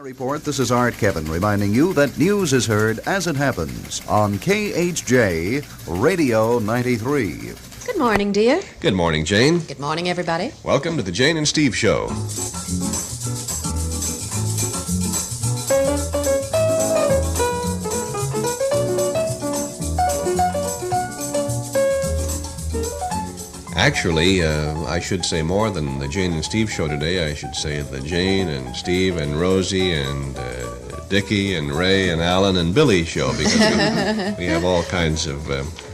Report, this is Art Kevin reminding you that news is heard as it happens on KHJ Radio 93. Good morning, dear. Good morning, Jane. Good morning, everybody. Welcome to the Jane and Steve Show. Actually, I should say more than the Jane and Steve Show today. I should say the Jane and Steve and Rosie and Dickie and Ray and Alan and Billy Show, because we have all kinds of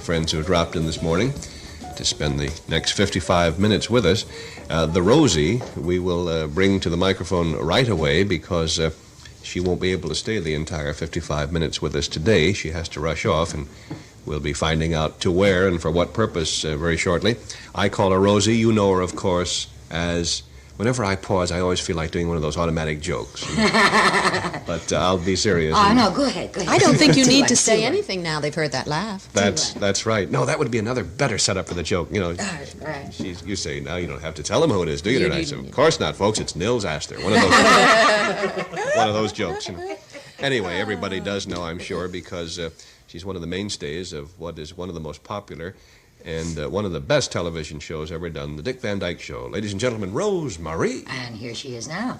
friends who have dropped in this morning to spend the next 55 minutes with us. The Rosie we will bring to the microphone right away because she won't be able to stay the entire 55 minutes with us today. She has to rush off, and we'll be finding out to where and for what purpose very shortly. I call her Rosie. You know her, of course, as... Whenever I pause, I always feel like doing one of those automatic jokes. But I'll be serious. Oh, no, go ahead. I don't think you need to say anything now they've heard that laugh. That's right. No, that would be another better setup for the joke. You know, right. You say, now you don't have to tell them who it is, do you? I said, of course not, folks. It's Nils Astor. One of those jokes. And anyway, everybody does know, I'm sure, because she's one of the mainstays of what is one of the most popular and one of the best television shows ever done, The Dick Van Dyke Show. Ladies and gentlemen, Rose Marie. And here she is now.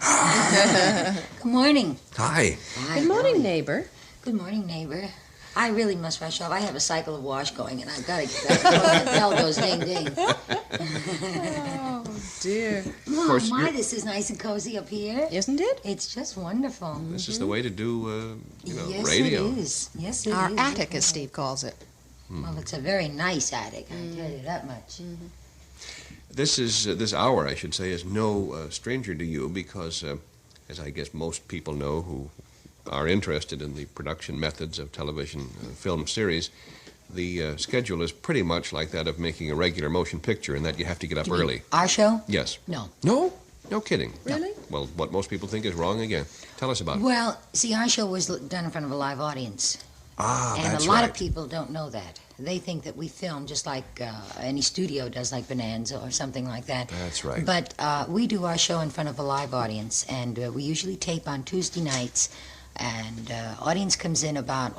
Good morning. Hi. Good morning, neighbor. Good morning, neighbor. I really must rush off. I have a cycle of wash going, and I've got to get that. The bell goes ding, ding. Oh, dear. Oh, my, this is nice and cozy up here. Isn't it? It's just wonderful. This is the way to do, yes, radio. It is. Yes, it is. Our attic, as Steve calls it. Well, it's a very nice attic, I tell you that much. This hour, I should say, is no stranger to you because, as I guess most people know who are interested in the production methods of television film series, the schedule is pretty much like that of making a regular motion picture, in that you have to get up early. Our show? Yes. No. No? No kidding. Really? Well, what most people think is wrong again. Tell us about it. Well, see, our show was done in front of a live audience. Ah, and that's a lot right. of people don't know that. They think that we film just like any studio does, like Bonanza or something like that. That's right. But we do our show in front of a live audience, and we usually tape on Tuesday nights. And audience comes in about,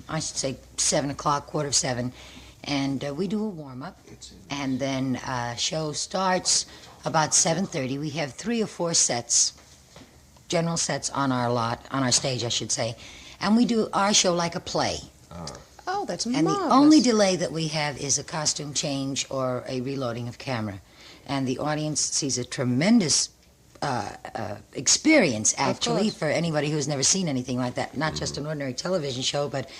I should say 7 o'clock, 6:45, and we do a warm-up. And then show starts about 7:30. We have 3 or 4 sets, general sets on our stage, I should say. And we do our show like a play. Oh, that's and marvelous. the only delay that we have is a costume change or a reloading of camera. And the audience sees a tremendous experience, actually, for anybody who's never seen anything like that. Not just an ordinary television show, but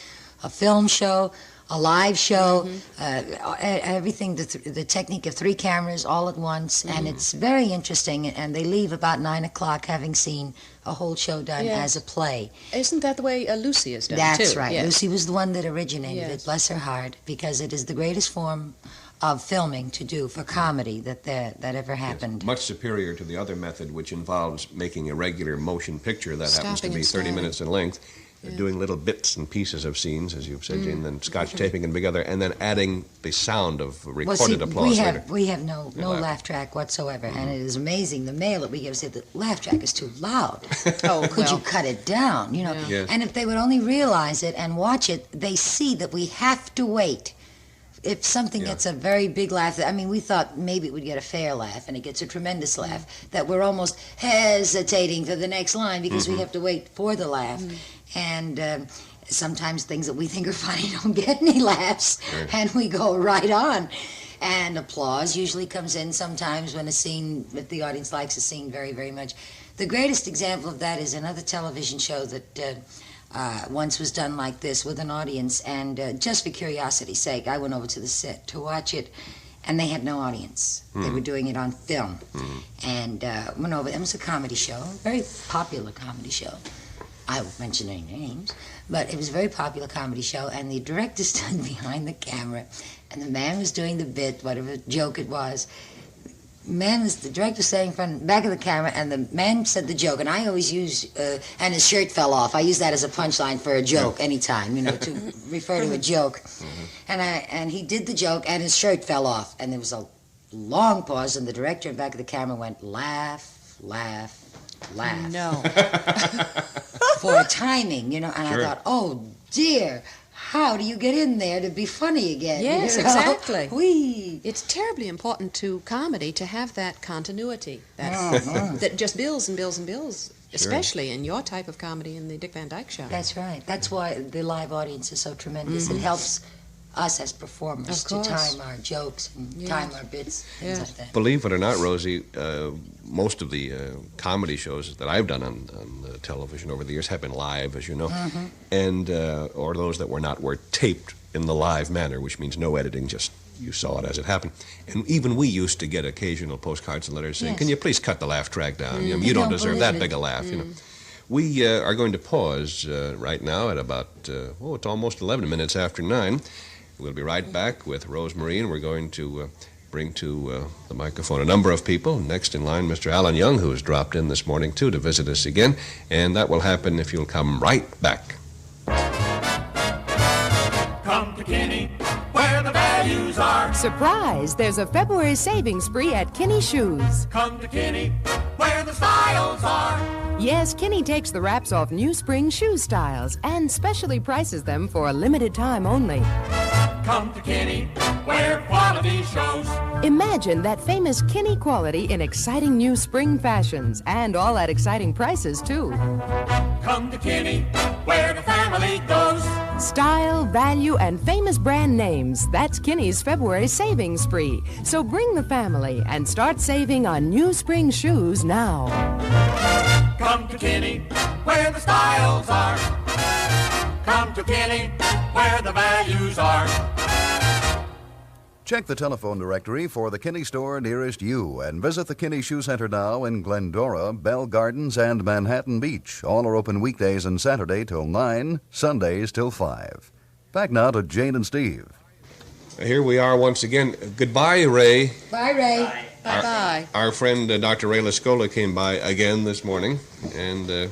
a film show, a live show, everything, the technique of 3 cameras all at once. And it's very interesting. And they leave about 9 o'clock having seen a whole show done as a play. Isn't that the way Lucy is done, too? That's right. Yes. Lucy was the one that originated Yes. it, bless her heart, because it is the greatest form of filming to do for comedy that ever happened. Yes, much superior to the other method, which involves making a regular motion picture that happens to be 30 minutes in length, doing little bits and pieces of scenes, as you've said, Jane, then scotch taping them together, and then adding the sound of recorded applause later. We have no laugh track whatsoever, and it is amazing. The mail that we get said the laugh track is too loud. Could you cut it down? You know, Yes. And if they would only realize it and watch it, they see that we have to wait. If something gets a very big laugh, I mean, we thought maybe it would get a fair laugh, and it gets a tremendous laugh, that we're almost hesitating for the next line because we have to wait for the laugh. And sometimes things that we think are funny don't get any laughs, and we go right on. And applause usually comes in sometimes when if the audience likes a scene very, very much. The greatest example of that is another television show that once was done like this with an audience, and just for curiosity's sake, I went over to the set to watch it, and they had no audience. They were doing it on film. And went over. It was a comedy show, a very popular comedy show. I won't mention any names, but it was a very popular comedy show, and the director stood behind the camera, and the man was doing the bit, whatever joke it was. The director standing in front, back of the camera, and the man said the joke, and I always use, and his shirt fell off. I use that as a punchline for a joke anytime, to refer to a joke. And he did the joke, and his shirt fell off, and there was a long pause, and the director in back of the camera went, laugh, laugh, laugh. No. timing, and Sure. I thought, oh, dear, how do you get in there to be funny again? Yes, exactly. Whee! It's terribly important to comedy to have that continuity, that just builds and builds and builds, especially in your type of comedy in the Dick Van Dyke Show. That's right. That's why the live audience is so tremendous. It helps us as performers Of to course. time our jokes and time our bits, things like that. Believe it or not, Rosie, most of the comedy shows that I've done on television over the years have been live, as you know, and or those that were taped in the live manner, which means no editing, just you saw it as it happened. And even we used to get occasional postcards and letters saying, Yes. "Can you please cut the laugh track down? You You don't don't deserve believe that it. big a laugh." We are going to pause right now at about it's almost 11 minutes after 9. We'll be right back with Rosemary, and we're going to bring to the microphone a number of people. Next in line, Mr. Alan Young, who has dropped in this morning, too, to visit us again. And that will happen if you'll come right back. Come to Kinney, where the values are. Surprise! There's a February savings spree at Kinney Shoes. Come to Kinney, where the styles are. Yes, Kinney takes the wraps off new spring shoe styles and specially prices them for a limited time only. Come to Kinney, where quality shows. Imagine that famous Kinney quality in exciting new spring fashions and all at exciting prices, too. Come to Kinney, where the family goes. Style, value, and famous brand names. That's Kinney's February savings spree. So bring the family and start saving on new spring shoes now. Come to Kinney, where the styles are. Come to Kinney, where the values are. Check the telephone directory for the Kinney store nearest you and visit the Kinney Shoe Center now in Glendora, Bell Gardens, and Manhattan Beach. All are open weekdays and Saturday till 9, Sundays till 5. Back now to Jayne and Steve. Here we are once again. Goodbye, Ray. Bye, Ray. Bye-bye. Our friend Dr. Ray Lascola came by again this morning and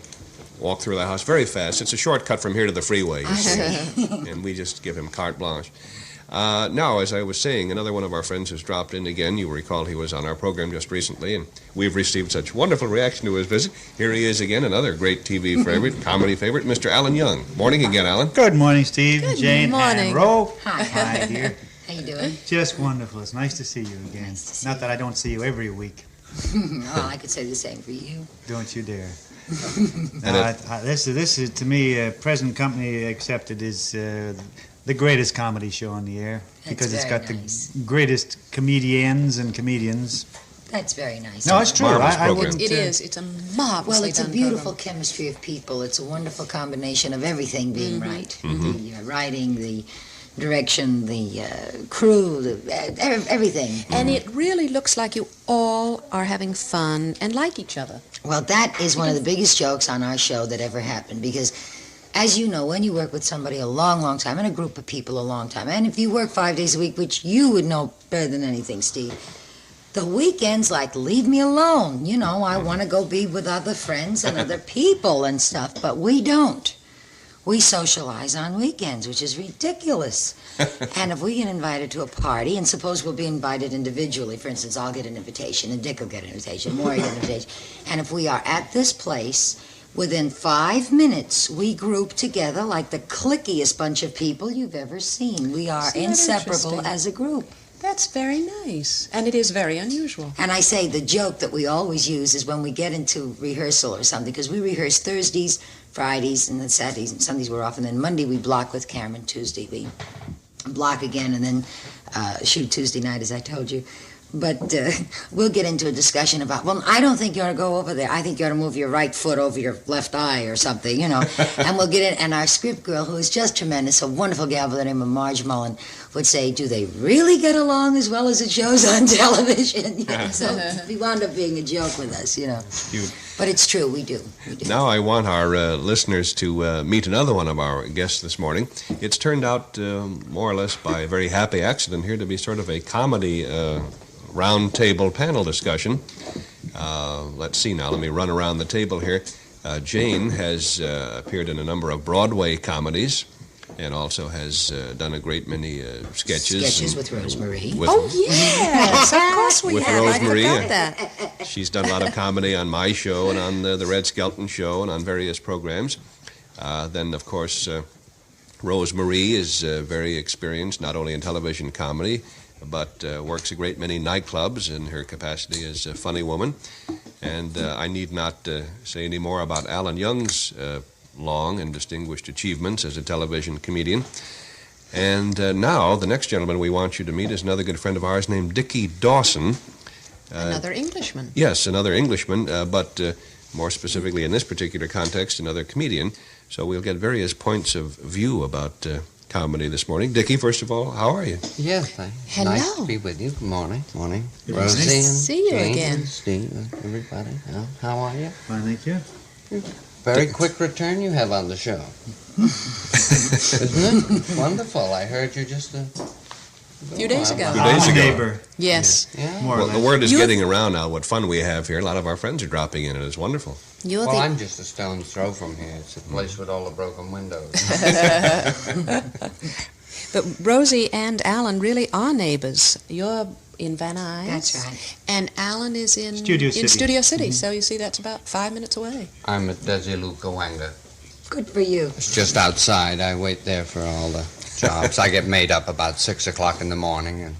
walked through the house very fast. It's a shortcut from here to the freeway, you see. And we just give him carte blanche. Now, as I was saying, another one of our friends has dropped in again. You recall he was on our program just recently, and we've received such wonderful reaction to his visit. Here he is again, another great TV favorite, comedy favorite, Mr. Alan Young. Morning again, Alan. Good morning, Steve, Good Jayne, morning. and Ro. Hi. Hi, dear. How you doing? Just wonderful. It's nice to see you again. Nice to see Not that I don't see you every week. Oh, I could say the same for you. Don't you dare. And This is, to me, present company accepted, is the greatest comedy show on the air. That's Because it's very got nice. the greatest comedians and comedians. That's very nice. No, it's true. Marvelous I program. wouldn't, It is. It's a marvelously Well, it's a done beautiful program. chemistry of people. It's a wonderful combination of everything being right. The writing, the direction, the crew, everything. And it really looks like you all are having fun and like each other. Well, that is one of the biggest jokes on our show that ever happened because, as you know, when you work with somebody a long, long time, and a group of people a long time, and if you work 5 days a week, which you would know better than anything, Steve, the weekends, like, leave me alone. You know, I want to go be with other friends and other people and stuff, but we don't. We socialize on weekends, which is ridiculous. And if we get invited to a party, and suppose we'll be invited individually, for instance, I'll get an invitation, and Dick will get an invitation, Maury get an invitation, and if we are at this place, within 5 minutes, we group together like the clickiest bunch of people you've ever seen. We are Isn't that inseparable interesting? as a group. That's very nice. And it is very unusual. And I say the joke that we always use is when we get into rehearsal or something, because we rehearse Thursdays, Fridays, and then Saturdays and Sundays we're off, and then Monday we block with Cameron, Tuesday we block again, and then shoot Tuesday night, as I told you. But we'll get into a discussion about, well, I don't think you ought to go over there. I think you ought to move your right foot over your left eye or something, you know. And we'll get in, and our script girl, who is just tremendous, a wonderful gal by the name of Marge Mullen, would say, do they really get along as well as it shows on television? You know, so he wound up being a joke with us, you know. You- But it's true, we do. Now I want our listeners to meet another one of our guests this morning. It's turned out, more or less by a very happy accident here, to be sort of a comedy round table panel discussion. Let's see now. Let me run around the table here. Jayne has appeared in a number of Broadway comedies and also has done a great many sketches. Sketches with Rosemary. Oh, yes. Of course we With have. Rosemary, I forgot that. She's done a lot of comedy on my show and on the Red Skelton show and on various programs. Then, of course, Rose Marie is very experienced, not only in television comedy, but works a great many nightclubs in her capacity as a funny woman. And I need not say any more about Alan Young's long and distinguished achievements as a television comedian. And now, the next gentleman we want you to meet is another good friend of ours named Dickie Dawson. Another Englishman. Yes, another Englishman, but more specifically in this particular context, another comedian. So we'll get various points of view about comedy this morning. Dickie, first of all, how are you? Yes, Hello. nice to be with you. Good morning. Morning. Good Rosie morning. and See you Jane again. and Steve and everybody. How are you? Fine, thank you. Very quick return you have on the show. Isn't it? Wonderful. I heard you just a Few days ago. Few days I'm a ago. neighbor, Yes. Yeah. more or Well, less. the word is You- getting around now what fun we have here. A lot of our friends are dropping in, and it's wonderful. You're Well, the I'm just a stone's throw from here. It's a place with all the broken windows. But Rosie and Alan really are neighbors. You're in Van Nuys. That's right. And Alan is in Studio City. Studio City. So you see, that's about 5 minutes away. I'm at Desilucawanga. Good for you. It's just outside. I wait there for all the jobs. I get made up about 6 o'clock in the morning. And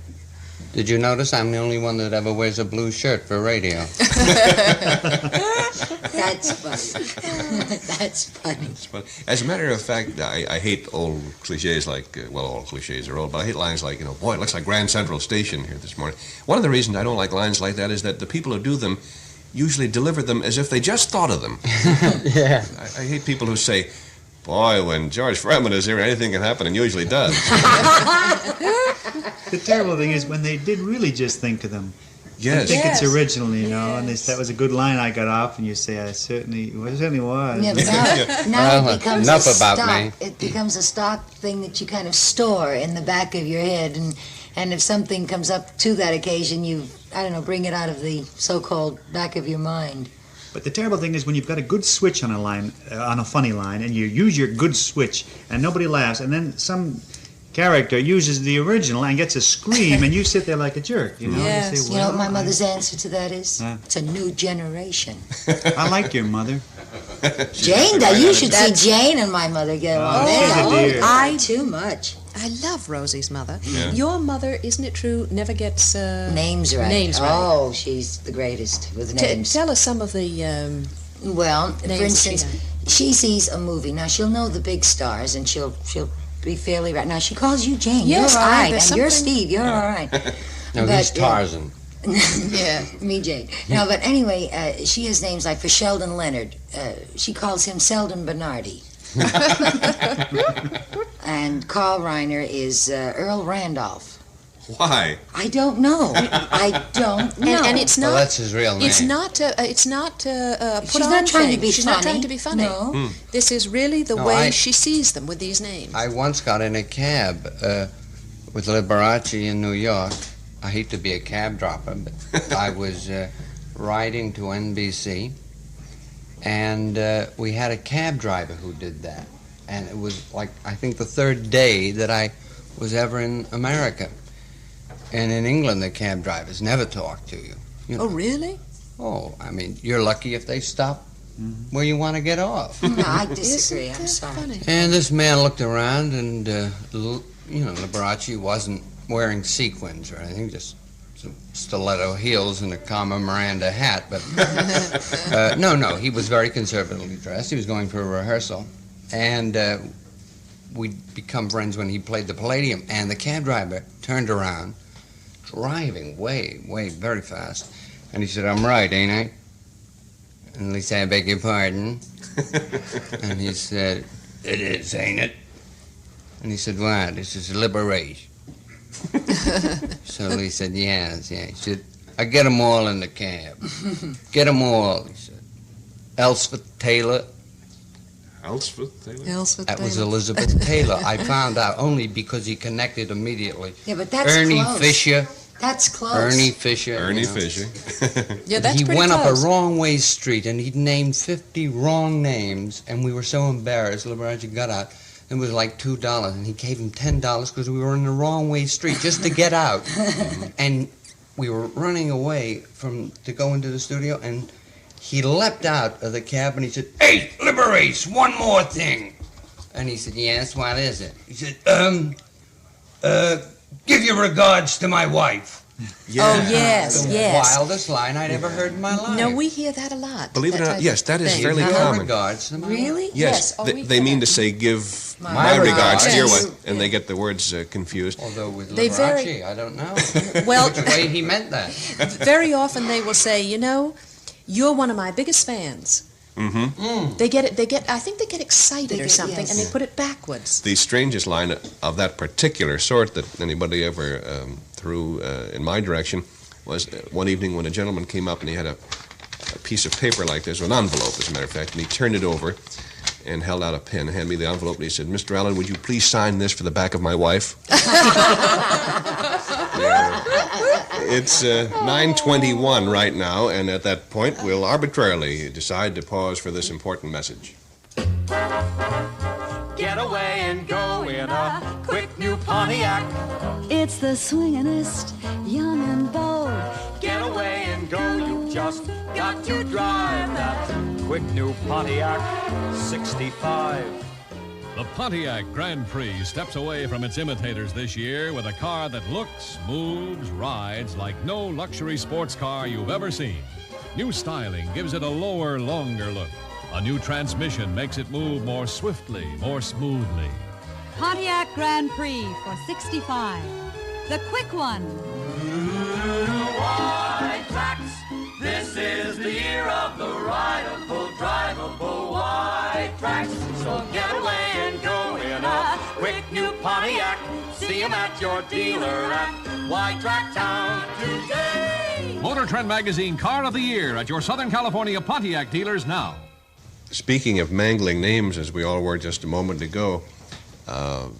did you notice I'm the only one that ever wears a blue shirt for radio? That's funny. That's funny. But as a matter of fact, I hate old cliches like, all cliches are old, but I hate lines like, boy, it looks like Grand Central Station here this morning. One of the reasons I don't like lines like that is that the people who do them usually deliver them as if they just thought of them. Yeah. I hate people who say, boy, when George Foreman is here, anything can happen, and usually does. The terrible thing is when they did really just think of them. I Yes. think Yes. it's original, and that was a good line I got off, and you say, it certainly was. Yeah, but now Well, it becomes enough a about stock. me. It becomes a stock thing that you kind of store in the back of your head, and if something comes up to that occasion, you, bring it out of the so-called back of your mind. But the terrible thing is when you've got a good switch on a line, on a funny line, and you use your good switch, and nobody laughs, and then some character uses the original and gets a scream, and you sit there like a jerk, Yes. You say, You know what my well, mother's answer to that is? Huh? It's a new generation. I like your mother. Jane, you should see Jane and my mother get along. she's a dear. I too much. I love Rosie's mother. Yeah. Your mother, isn't it true, never gets Names right. Names right. Oh, she's the greatest with names. Tell us some of the Well, for names that she instance, had. she sees a movie. Now she'll know the big stars, and she'll be fairly right. Now she calls you Jane. Yes, you're all right, there's and you're something- Steve. You're all right. No, But, he's Tarzan. Yeah. Me, Jane. No, but anyway, she has names like for Sheldon Leonard. She calls him Sheldon Bernardi. And Carl Reiner is Earl Randolph. Why? I don't know. I don't know. And it's not. Well, that's his real name. It's not. It's not put She's on not trying to thing. be She's funny. not trying to be funny. No. This is really the No, way I- she sees them with these names. I once got in a cab with Liberace in New York. I hate to be a cab dropper, but I was riding to NBC, and we had a cab driver who did that. And it was like, I think the third day that I was ever in America. And in England, the cab drivers never talk to you. You know. Oh, really? Oh, I mean, you're lucky if they stop where you want to get off. No, I disagree. Isn't I'm that sorry. funny? And this man looked around, and Liberace wasn't wearing sequins or anything, just some stiletto heels and a Carmen Miranda hat. But no, he was very conservatively dressed. He was going for a rehearsal, and we'd become friends when he played the Palladium. And the cab driver turned around, driving way, very fast, and he said, "I'm right, ain't I?" And he said, "I beg your pardon." And he said, "It is, ain't it?" And he said, "What? This is liberation." So he said, yes. He said, "I get them all in the cab. Get them all," he said. Elspeth Taylor. Elspeth Taylor? Elspeth That was Taylor. Elizabeth Taylor. I found out only because he connected immediately. Yeah, but that's Ernie close. Fisher. That's close. Ernie Fisher. Ernie you know. Fisher. Yeah, that's He pretty went close. up a wrong way street and he'd named 50 wrong names, and we were so embarrassed. Liberace got out. It was like $2, and he gave him $10 because we were in the wrong way street just to get out. And we were running away to go into the studio, and he leapt out of the cab and he said, "Hey, Liberace, one more thing." And he said, "Yes, what is it?" He said, "Give your regards to my wife." Yeah. Oh, yes, the wildest line I'd ever heard in my life. No, we hear that a lot. Believe it or not, yes, that is thing. fairly Give common. regards to my Really? Yes, Oh, we they hear mean that. to say give My my regards, regards. dear Yes. one, and they get the words confused. Although with They Liberace, very- I don't know Well- which way he meant that. Very often they will say, you know, you're one of my biggest fans. Mm-hmm. They get it. I think they get excited They or get- something, yes. and they put it backwards. The strangest line of that particular sort that anybody ever threw in my direction was one evening when a gentleman came up and he had a piece of paper like this, an envelope, as a matter of fact, and he turned it over and held out a pen, handed me the envelope, and he said, "Mr. Allen, would you please sign this for the back of my wife?" It's 9:21 right now, and at that point, we'll arbitrarily decide to pause for this important message. Get away and go in a quick new Pontiac. It's the swingin'est, young and bold. Get away and go, you just got to drive that quick new Pontiac 65. The Pontiac Grand Prix steps away from its imitators this year with a car that looks, moves, rides like no luxury sports car you've ever seen. New styling gives it a lower, longer look. A new transmission makes it move more swiftly, more smoothly. Pontiac Grand Prix for 65. The quick one. Wide tracks. This is the year of the rideable, drivable wide tracks. So get away and go in a quick new Pontiac. See 'em at your dealer at Wide Track Town today. Motor Trend Magazine Car of the Year at your Southern California Pontiac dealers now. Speaking of mangling names, as we all were just a moment ago,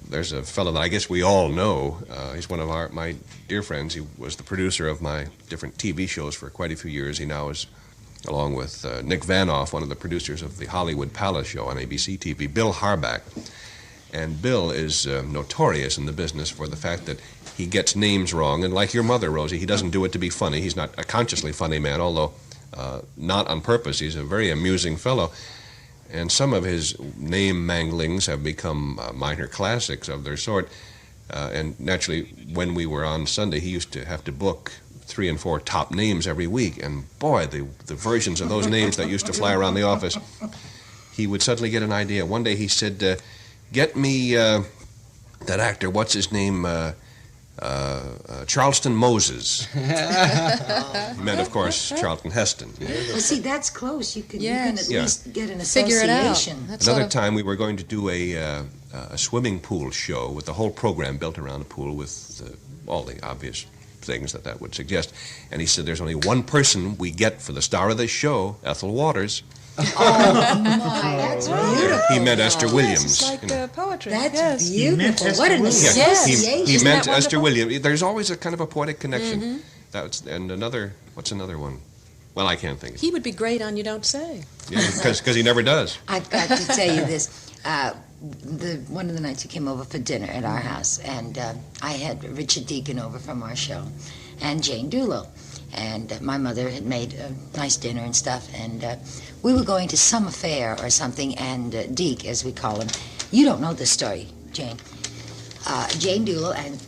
there's a fellow that I guess we all know. He's one of my dear friends. He was the producer of my different TV shows for quite a few years. He now is, along with Nick Vanoff, one of the producers of the Hollywood Palace show on ABC TV, Bill Harback. And Bill is notorious in the business for the fact that he gets names wrong. And like your mother, Rosie, he doesn't do it to be funny. He's not a consciously funny man, although not on purpose. He's a very amusing fellow. And some of his name manglings have become minor classics of their sort. And naturally, when we were on Sunday, he used to have to book 3 and 4 top names every week. And boy, the versions of those names that used to fly around the office, he would suddenly get an idea. One day he said, get me that actor, what's his name, Charleston Moses. He meant, of course, Charlton Heston. Well, see, that's close. You can at Yeah. least get an Figure it out. association. That's Another sort of- time we were going to do a swimming pool show with the whole program built around the pool with all the obvious things that would suggest. And he said, there's only one person we get for the star of this show, Ethel Waters. Oh, my, that's beautiful. He meant Esther Williams. It's like you know. poetry. That's yes. beautiful. What an Yeah, association. he Isn't meant that Esther wonderful? Williams. There's always a kind of a poetic connection. And what's another one? Well, I can't think of it. He would be great on You Don't Say. Because he never does. I've got to tell you this. One of the nights he came over for dinner at our house, and I had Richard Deacon over from our show, and Jayne Dulo. And my mother had made a nice dinner and stuff, and we were going to some affair or something, and Deke, as we call him, you don't know this story, Jayne. Jayne Dulo and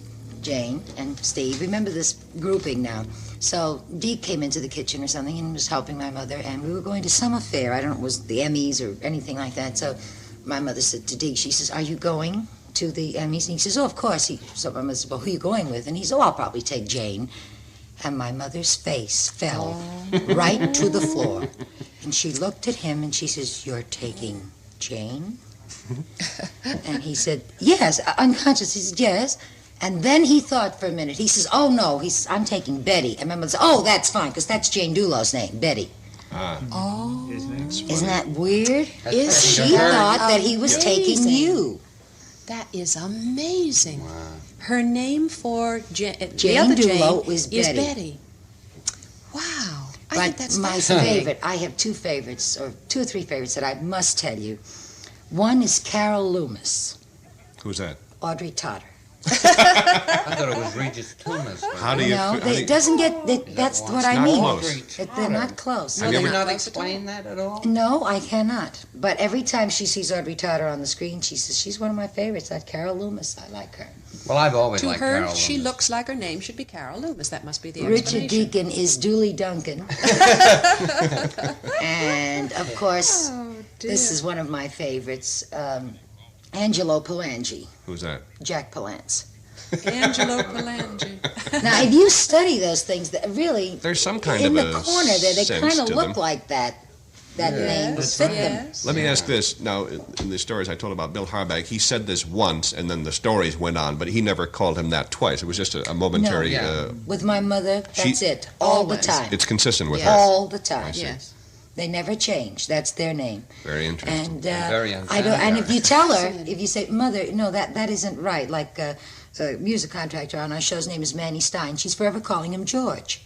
Jayne and Steve, remember this grouping now. So Deke came into the kitchen or something and was helping my mother, and we were going to some affair. I don't know, it was the Emmys or anything like that. So my mother said to Deke, she says, are you going to the Emmys? And he says, oh, of course. So my mother said, well, who are you going with? And he said, oh, I'll probably take Jayne. And my mother's face fell right to the floor. And she looked at him and she says, you're taking Jayne? And he said, yes, unconscious. He said, yes. And then he thought for a minute. He says, oh, no. He says, I'm taking Betty. And my mother said, oh, that's fine, because that's Jayne Dulo's name, Betty. Oh. Isn't that weird? She thought that he was taking you. That is amazing. Wow. Her name for the Jayne other Dulo Jayne is Betty. Wow. I think that's my fascinating. favorite, I have 2 favorites, or 2 or 3 favorites that I must tell you. One is Carol Loomis. Who's that? Audrey Totter. I thought it was Regis Thomas. How do you? It doesn't get. That's what I not mean. close. They're not close. Have you ever not explain that at all? No, I cannot. But every time she sees Audrey Totter on the screen, she says she's one of my favorites. That Carol Loomis. I like her. Well, I've always To liked her, Carol she Loomis. looks like her name should be Carol Loomis. That must be the Richard explanation. Deacon is Dooley Duncan. And, of course, this is one of my favorites, Angelo Palangi. Who's that? Jack Palance. Angelo Palangi. Now, if you study those things, that really, There's some kind in of the a corner there, they sense kind of to look them. like that name would fit them. Let me ask this. Now, in the stories I told about Bill Harbach, he said this once, and then the stories went on, but he never called him that twice. It was just a momentary... With my mother, that's it. All the time. It's consistent with her. All the time. Yes. They never change. That's their name. Very interesting. And very I don't. And if you tell her, if you say, "Mother, no, that isn't right," like a music contractor on our show's name is Manny Stein. She's forever calling him George.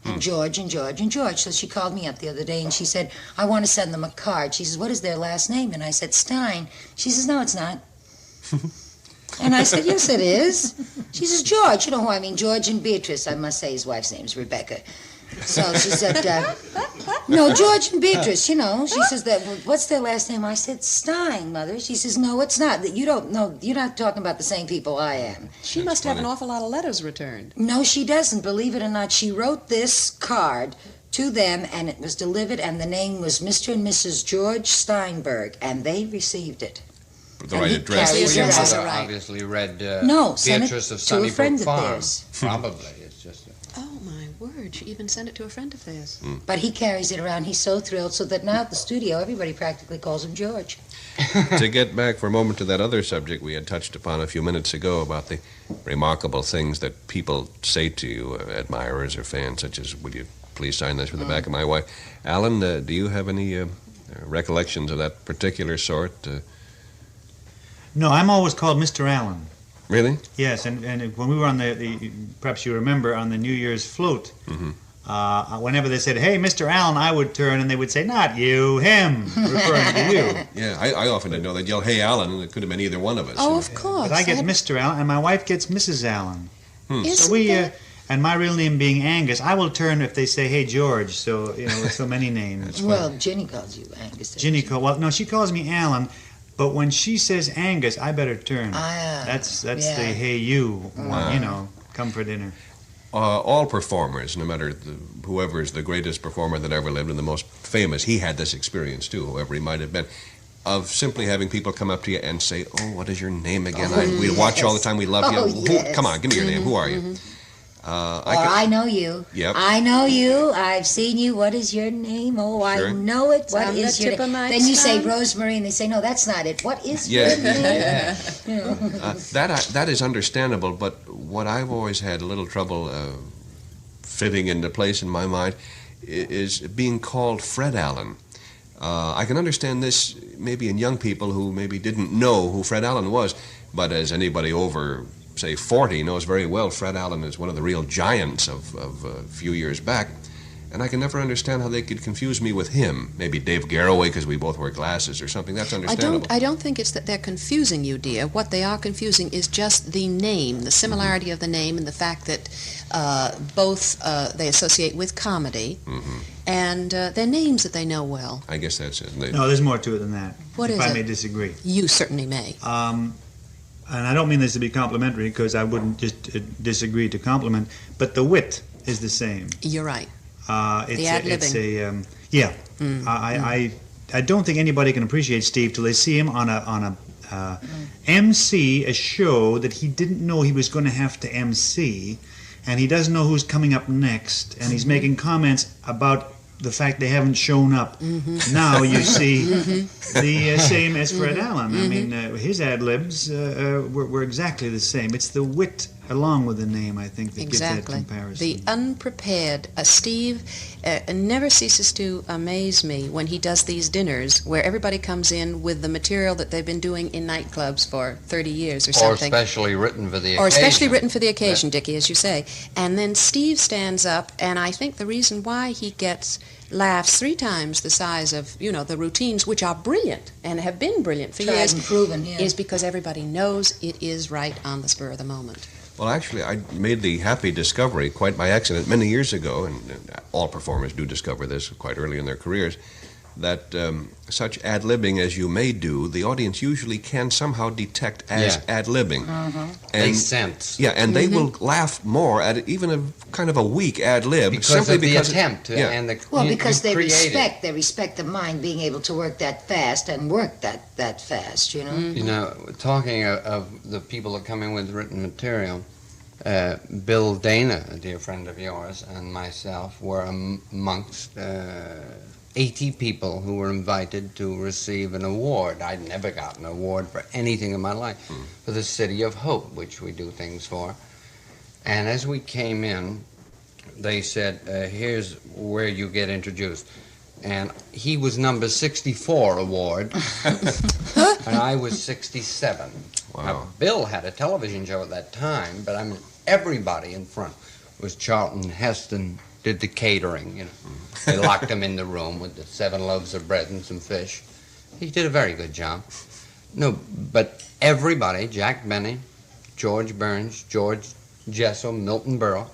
And George and George and George. So she called me up the other day and she said, I want to send them a card. She says, what is their last name? And I said, Stein. She says, no, it's not. And I said, yes, it is. She says, George. You know who I mean? George and Beatrice. I must say his wife's name is Rebecca. So she said, no, George and Beatrice, you know. She says, what's their last name? I said, Stein, Mother. She says, no, it's not. You don't know. You're not talking about the same people I am. She must have an awful lot of letters returned. No, she doesn't. Believe it or not, she wrote this card to them, and it was delivered, and the name was Mr. and Mrs. George Steinberg, and they received it. The right address. carries Your it mother around. obviously read No, sent it Beatrice of to a friend Sunnybrook of Farm. theirs. Probably. It's just... Oh, my word. She even sent it to a friend of theirs. But he carries it around. He's so thrilled, so that now at the studio, everybody practically calls him George. To get back for a moment to that other subject we had touched upon a few minutes ago about the remarkable things that people say to you, admirers or fans, such as, will you please sign this with the back of my wife? Alan, do you have any recollections of that particular sort? No, I'm always called Mr. Allen. Really? Yes, and when we were on the perhaps you remember, on the New Year's float, whenever they said, hey, Mr. Allen, I would turn, and they would say, not you, him, referring to you. Yeah, I often didn't know. They'd yell, hey, Alan, and it could have been either one of us. Oh, of course. But I get Mr. Allen, and my wife gets Mrs. Allen. Isn't So we, that- and my real name being Angus, I will turn if they say, hey, George, so, you know, with so many names. Well, Ginny calls you Angus. Ginny no, she calls me Alan, but when she says Angus, I better turn. That's the hey you one, you know, come for dinner. All performers, no matter whoever is the greatest performer that ever lived and the most famous, he had this experience too, whoever he might have been, of simply having people come up to you and say, oh, what is your name again? We watch you all the time, we love you. Yes. Come on, give me your name. Who are you? I know you. Yep. I know you. I've seen you. What is your name? Oh, Sure. I know it. What On is the your tip of name? my Then you say tongue. Rosemary, and they say, no, that's not it. What is your Yeah. name? That is understandable, but what I've always had a little trouble fitting into place in my mind is being called Fred Allen. I can understand this maybe in young people who maybe didn't know who Fred Allen was, but as anybody over, say, 40 knows very well, Fred Allen is one of the real giants of a few years back. And I can never understand how they could confuse me with him. Maybe Dave Garroway because we both wear glasses or something. That's understandable. I don't think it's that they're confusing you, dear. What they are confusing is just the name, the similarity of the name, and the fact that both they associate with comedy, and they're names that they know well. I guess that's it. No, there's more to it than that. What if is I it? may disagree. You certainly may. And I don't mean this to be complimentary because I wouldn't just disagree to compliment, but the wit is the same. You're right. It's ad-libbing. Yeah. I don't think anybody can appreciate Steve till they see him on a MC a show that he didn't know he was going to have to MC, and he doesn't know who's coming up next, and he's making comments about the fact they haven't shown up. Now you see the same as Fred Allen. I mean, his ad libs were exactly the same. It's the wit along with the name, I think, that Exactly. gives that comparison. The unprepared. Steve never ceases to amaze me when he does these dinners where everybody comes in with the material that they've been doing in nightclubs for 30 years or something. Or specially written for the occasion. Or especially written for the occasion, Dickie, as you say. And then Steve stands up, and I think the reason why he gets laughs 3 times the size of, the routines, which are brilliant and have been brilliant for Tried years, and proven, yeah. is because everybody knows it is right on the spur of the moment. Well, actually, I made the happy discovery quite by accident many years ago, and all performers do discover this quite early in their careers, that such ad-libbing as you may do, the audience usually can somehow detect as ad-libbing. They sense. Yeah, and they will laugh more at even a kind of a weak ad-lib. Because simply of the because attempt. And the, Well, because they create respect the mind being able to work that fast and work that fast, you know? You know, talking of the people that come in with written material, Bill Dana, a dear friend of yours, and myself were amongst 80 people who were invited to receive an award. I'd never gotten an award for anything in my life, for the City of Hope, which we do things for. And as we came in, they said, here's where you get introduced. And he was number 64 award, and I was 67. Wow. Now, Bill had a television show at that time, but I mean, everybody in front was Charlton Heston, did the catering, you know. They locked him in the room with the 7 loaves of bread and some fish. He did a very good job. No, but everybody, Jack Benny, George Burns, George Jessel, Milton Berle,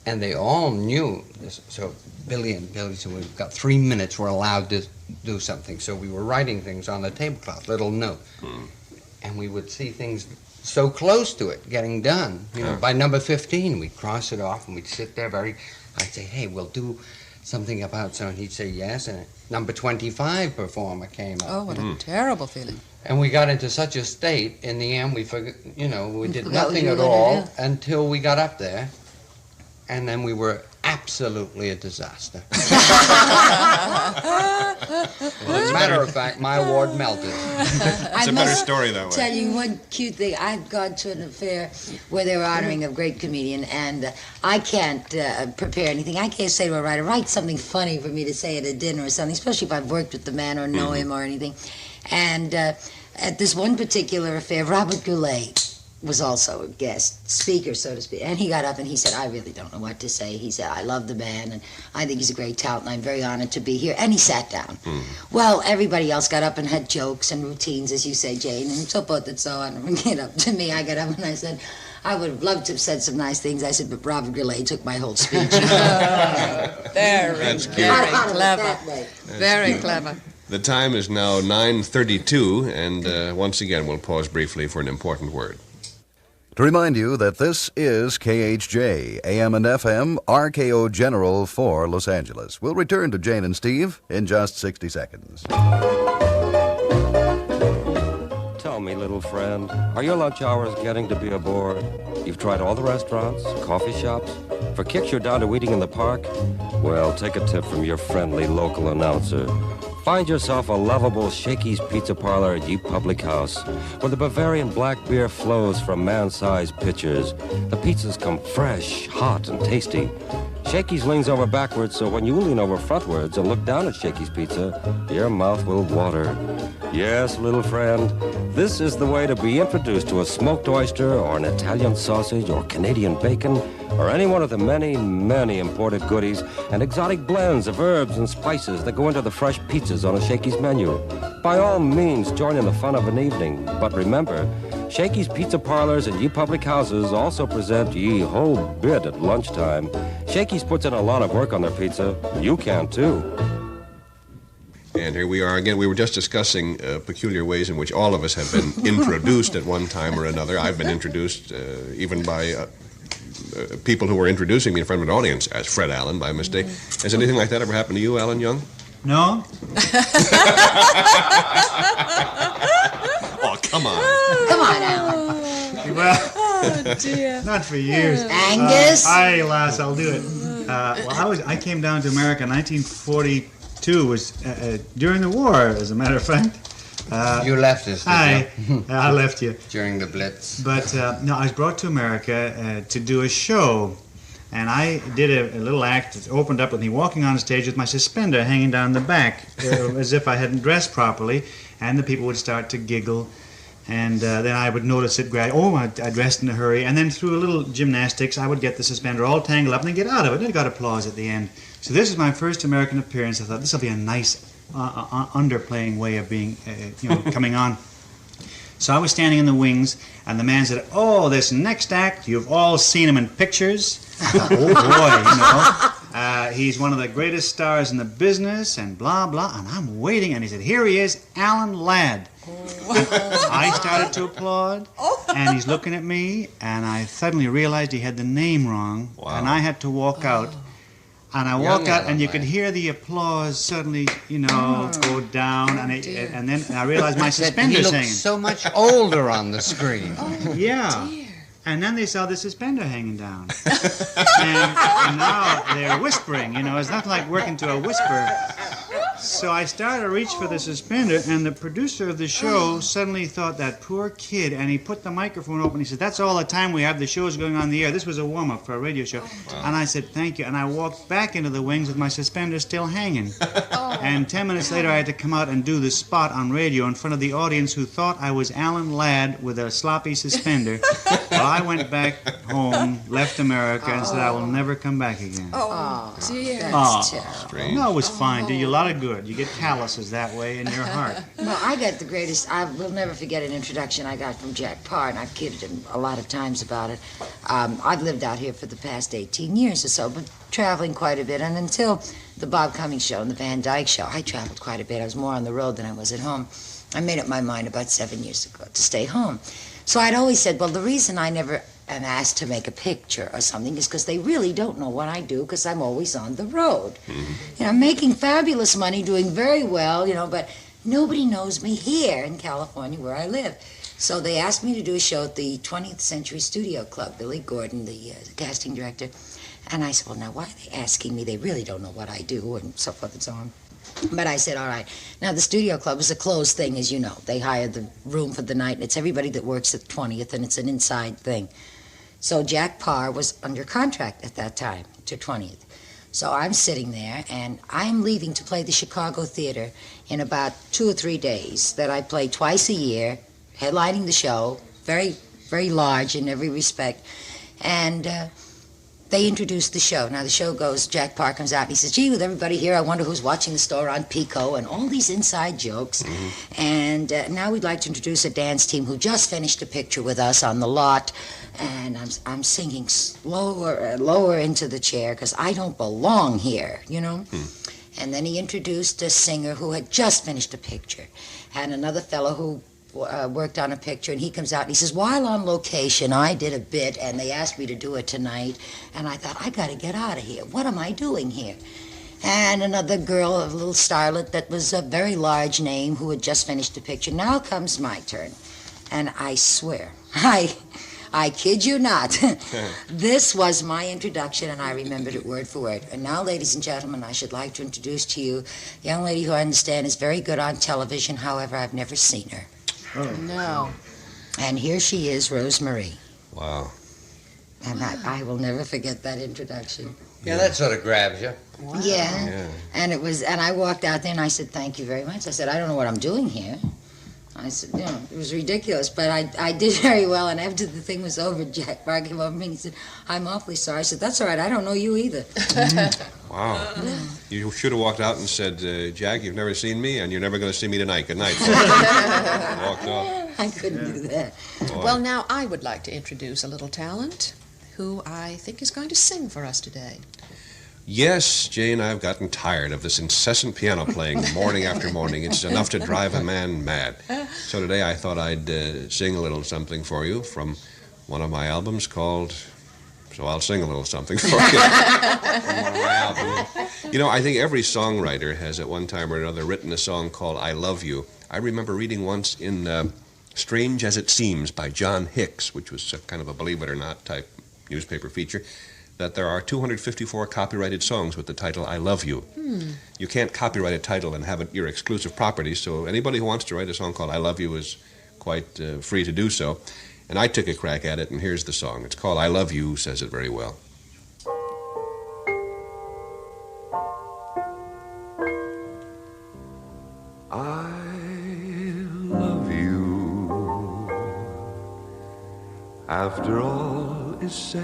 and they all knew this. So Billy said, we've got 3 minutes, we're allowed to do something. So we were writing things on the tablecloth, little note. And we would see things so close to it getting done. You know, by number 15, we'd cross it off and we'd sit there I'd say, hey, we'll do something about so, and he'd say yes, and number 25 performer came up. Oh, what a terrible feeling. And we got into such a state, in the end, we forgot, we did forgot what nothing you at were gonna all do. until we got up there, and then we were absolutely a disaster. As a matter of fact, my award melted. It's a better story that way. Tell you one cute thing. I've gone to an affair where they were honoring a great comedian, and I can't prepare anything. I can't say to a writer, write something funny for me to say at a dinner or something, especially if I've worked with the man or know him or anything. And at this one particular affair, Robert Goulet was also a guest speaker, so to speak. And he got up and he said, I really don't know what to say. He said, I love the man, and I think he's a great talent, and I'm very honored to be here. And he sat down. Well, everybody else got up and had jokes and routines, as you say, Jane, and so forth and so on. And get up to me, I got up and I said, I would have loved to have said some nice things. I said, but Robert Goulet took my whole speech. Very clever. Very clever. The time is now 9:32, and once again, we'll pause briefly for an important word. To remind you that this is KHJ, AM and FM, RKO General for Los Angeles. We'll return to Jane and Steve in just 60 seconds. Tell me, little friend, are your lunch hours getting to be a bore? You've tried all the restaurants, coffee shops. For kicks, you're down to eating in the park? Well, take a tip from your friendly local announcer. Find yourself a lovable Shakey's Pizza Parlor at Ye Public House, where the Bavarian black beer flows from man-sized pitchers. The pizzas come fresh, hot, and tasty. Shakey's leans over backwards, so when you lean over frontwards and look down at Shakey's Pizza, your mouth will water. Yes, little friend, this is the way to be introduced to a smoked oyster or an Italian sausage or Canadian bacon or any one of the many, many imported goodies and exotic blends of herbs and spices that go into the fresh pizzas on a Shakey's menu. By all means, join in the fun of an evening. But remember, Shakey's Pizza Parlors and Ye Public Houses also present ye whole bit at lunchtime. Shakey's puts in a lot of work on their pizza. You can, too. And here we are again. We were just discussing peculiar ways in which all of us have been introduced at one time or another. I've been introduced even by people who were introducing me in front of an audience as Fred Allen by mistake. Has anything like that ever happened to you, Alan Young? No? Oh, come on. Come on, Alan. Well, Oh, dear. not for years. Angus? Aye, lass, I'll do it. I came down to America in 1942, was during the war, as a matter of fact. You left us, I did you? I left you. During the Blitz. But no, I was brought to America to do a show. And I did a little act that opened up with me walking on stage with my suspender hanging down the back, as if I hadn't dressed properly. And the people would start to giggle. And then I would notice it I dressed in a hurry. And then through a little gymnastics, I would get the suspender all tangled up and then get out of it. And I got applause at the end. So this is my first American appearance. I thought this will be a nice underplaying way of being, coming on. So I was standing in the wings, and the man said, "Oh, this next act, you've all seen him in pictures." Oh boy, he's one of the greatest stars in the business, and blah blah. And I'm waiting, and he said, "Here he is, Alan Ladd." I started to applaud, and he's looking at me, and I suddenly realized he had the name wrong, and I had to walk out. And I walked out, and you could hear the applause suddenly, go down, and then I realized my suspender's hanging. He looked so much older on the screen. Yeah. Dear. And then they saw the suspender hanging down. and now they're whispering, it's not like working to a whisper. So I started to reach for the suspender, and the producer of the show suddenly thought, that poor kid, and he put the microphone open. He said, "That's all the time we have. The show's going on the air." This was a warm-up for a radio show. Wow. And I said, "Thank you." And I walked back into the wings with my suspender still hanging. And 10 minutes later, I had to come out and do the spot on radio in front of the audience who thought I was Alan Ladd with a sloppy suspender. Well, I went back home, left America, and said, "I will never come back again." Oh, dear. That's terrible. No, it was fine. Did you a lot of good. You get calluses that way in your heart. No, I got the greatest. I will never forget an introduction I got from Jack Parr, and I've kidded him a lot of times about it. I've lived out here for the past 18 years or so, but traveling quite a bit. And until the Bob Cummings show and the Van Dyke show, I traveled quite a bit. I was more on the road than I was at home. I made up my mind about 7 years ago to stay home. So I'd always said, well, the reason I never am asked to make a picture or something is because they really don't know what I do, because I'm always on the road. Mm-hmm. I'm making fabulous money, doing very well, but nobody knows me here in California where I live. So they asked me to do a show at the 20th Century Studio Club, Billy Gordon, the casting director. And I said, well, now, why are they asking me? They really don't know what I do, and so forth and so on. But I said, all right. Now, the Studio Club is a closed thing, as you know. They hire the room for the night, and it's everybody that works at 20th, and it's an inside thing. So Jack Parr was under contract at that time to 20th. So I'm sitting there, and I'm leaving to play the Chicago Theater in about 2 or 3 days, that I play twice a year, headlining the show, very, very large in every respect. And they introduced the show. Now, the show goes, Jack Parr comes out, and he says, gee, with everybody here, I wonder who's watching the store on Pico, and all these inside jokes. Mm-hmm. And now we'd like to introduce a dance team who just finished a picture with us on the lot. And I'm sinking lower into the chair, because I don't belong here, And then he introduced a singer who had just finished a picture, and another fellow who worked on a picture, and he comes out and he says, while on location, I did a bit, and they asked me to do it tonight, and I thought, I got to get out of here. What am I doing here? And another girl, a little starlet that was a very large name, who had just finished a picture. Now comes my turn, and I swear, I kid you not. This was my introduction, and I remembered it word for word. And now, ladies and gentlemen, I should like to introduce to you a young lady who I understand is very good on television. However, I've never seen her. Oh. No. And here she is, Rosemarie. Wow. And I will never forget that introduction. Yeah, that sort of grabs you. Wow. Yeah. And I walked out there and I said, thank you very much. I said, I don't know what I'm doing here. I said, it was ridiculous, but I did very well. And after the thing was over, Jack Parr came over to me and he said, I'm awfully sorry. I said, that's all right, I don't know you either. Wow. Yeah. You should have walked out and said, Jack, you've never seen me, and you're never going to see me tonight. Good night. Walked off. I couldn't do that. Boy. Well, now I would like to introduce a little talent who I think is going to sing for us today. Yes, Jane, I've gotten tired of this incessant piano playing morning after morning. It's enough to drive a man mad. So today I thought I'd sing a little something for you from one of my albums called... So I'll sing a little something for you from one of my albums. I think every songwriter has at one time or another written a song called I Love You. I remember reading once in Strange as It Seems by John Hicks, which was kind of a believe it or not type newspaper feature, that there are 254 copyrighted songs with the title I Love You. You can't copyright a title and have it your exclusive property, so anybody who wants to write a song called I Love You is quite free to do so. And I took a crack at it, and here's the song. It's called I Love You, says it very well. I love you. After all is said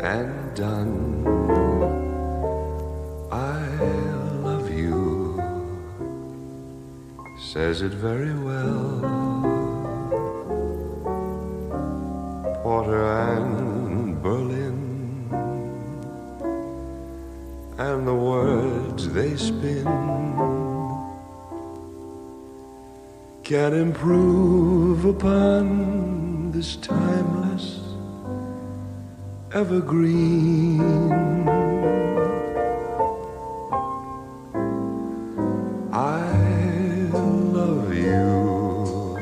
and done, I love you, says it very well. Porter and Berlin, and the words they spin can improve upon this timeless evergreen. I love you.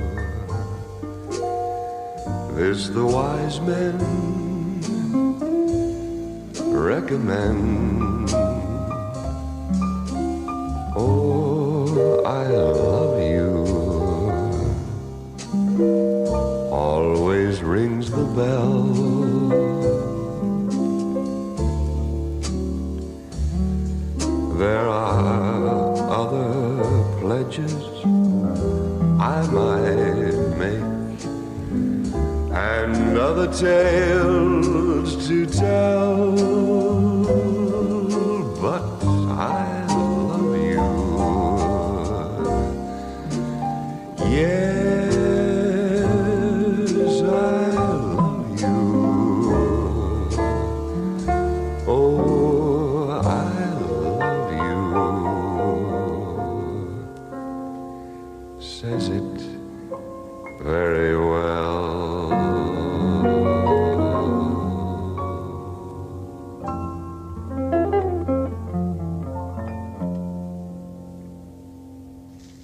This the wise men recommend. Oh, I love you. Always rings the bell. There are other pledges I might make, and other tales to tell, but I love you. Yes, I love you. Oh, I love you, says it very well.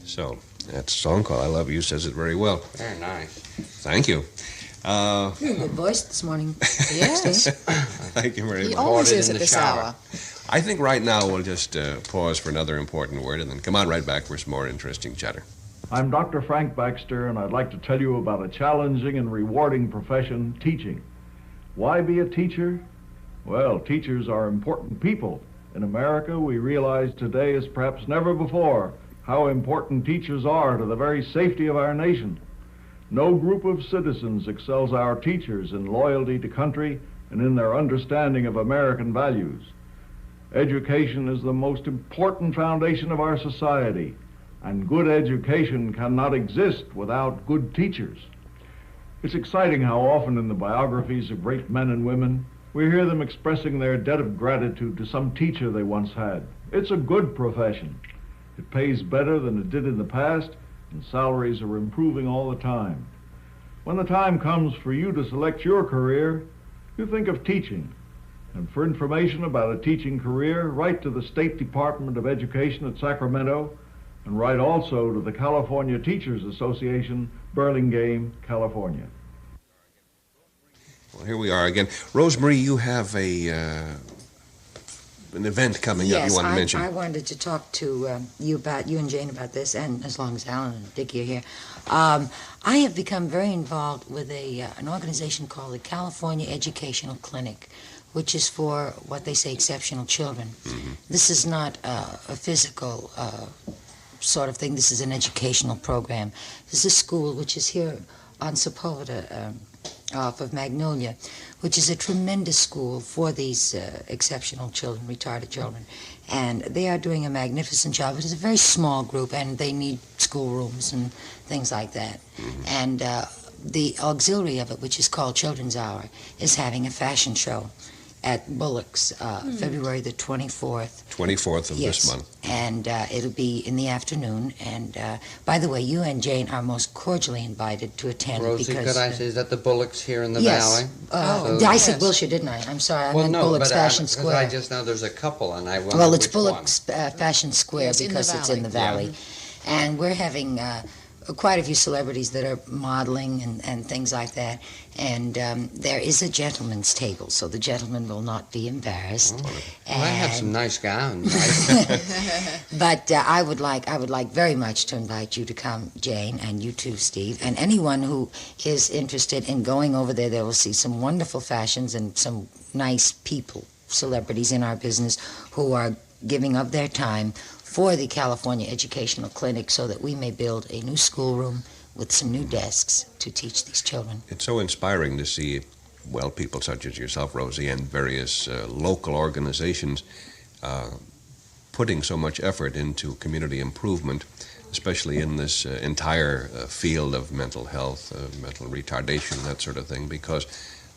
So, that song called I Love You says it very well. Very nice. Thank you. You're in good voice this morning. Yes. Thank you very He much. always Recorded is in at the this shower. hour. I think right now we'll just pause for another important word and then come on right back for some more interesting chatter. I'm Dr. Frank Baxter, and I'd like to tell you about a challenging and rewarding profession, teaching. Why be a teacher? Well, teachers are important people. In America, we realize today as perhaps never before how important teachers are to the very safety of our nation. No group of citizens excels our teachers in loyalty to country and in their understanding of American values. Education is the most important foundation of our society, and good education cannot exist without good teachers. It's exciting how often in the biographies of great men and women, we hear them expressing their debt of gratitude to some teacher they once had. It's a good profession. It pays better than it did in the past, and salaries are improving all the time. When the time comes for you to select your career, you think of teaching. And for information about a teaching career, write to the State Department of Education at Sacramento, and write also to the California Teachers Association, Burlingame, California. Well, here we are again. Rosemary, you have an event coming up you want to mention. I wanted to talk to you and Jayne about this, and as long as Alan and Dickie are here. I have become very involved with an organization called the California Educational Clinic, which is for what they say exceptional children. Mm-hmm. This is not a physical sort of thing. This is an educational program. This is a school which is here on Sepulveda, off of Magnolia, which is a tremendous school for these exceptional children, retarded children. And they are doing a magnificent job. It is a very small group, and they need schoolrooms and things like that. Mm-hmm. And the auxiliary of it, which is called Children's Hour, is having a fashion show at Bullock's, February the 24th. 24th of this month. And it'll be in the afternoon. And by the way, you and Jayne are most cordially invited to attend. Rosie, because, could I say, is that the Bullocks here in the yes. valley? I said Wilshire, didn't I? I'm sorry, I well, meant no, Bullock's but Fashion Square. I just know there's a couple, and I wonder Well, it's which Bullock's Fashion Square, Yes, because it's in the valley. Yeah. And we're having quite a few celebrities that are modeling and things like that. And there is a gentleman's table, so the gentleman will not be embarrassed. Well, I have some nice gowns. But I would like very much to invite you to come, Jane, and you too, Steve, and anyone who is interested in going over there. They will see some wonderful fashions and some nice people, celebrities in our business, who are giving up their time for the California Educational Clinic so that we may build a new schoolroom with some new desks to teach these children. It's so inspiring to see, well, people such as yourself, Rosie, and various local organizations putting so much effort into community improvement, especially in this entire field of mental health, mental retardation, that sort of thing, because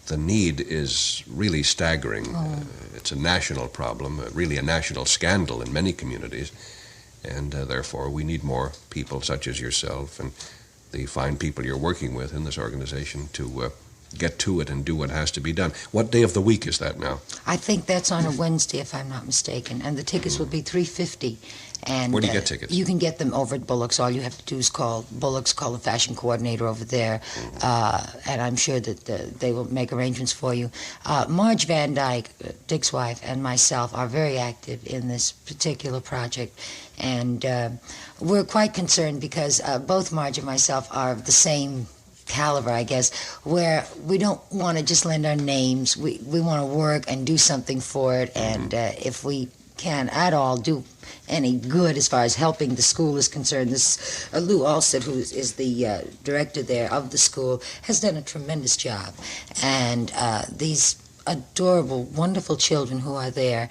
the need is really staggering. It's a national problem, really a national scandal in many communities, and therefore we need more people such as yourself and the fine people you're working with in this organization to get to it and do what has to be done. What day of the week is that now? I think that's on a Wednesday, if I'm not mistaken, and the tickets would be $3.50. And where do you get tickets? You can get them over at Bullock's. All you have to do is call Bullock's, call the fashion coordinator over there, and I'm sure that they will make arrangements for you. Marge Van Dyke, Dick's wife, and myself are very active in this particular project, and we're quite concerned because both Marge and myself are of the same caliber, I guess, where we don't want to just lend our names. We want to work and do something for it, and if we can at all do any good as far as helping the school is concerned. This Lou Alsted, who is the director there of the school, has done a tremendous job. And these adorable, wonderful children who are there,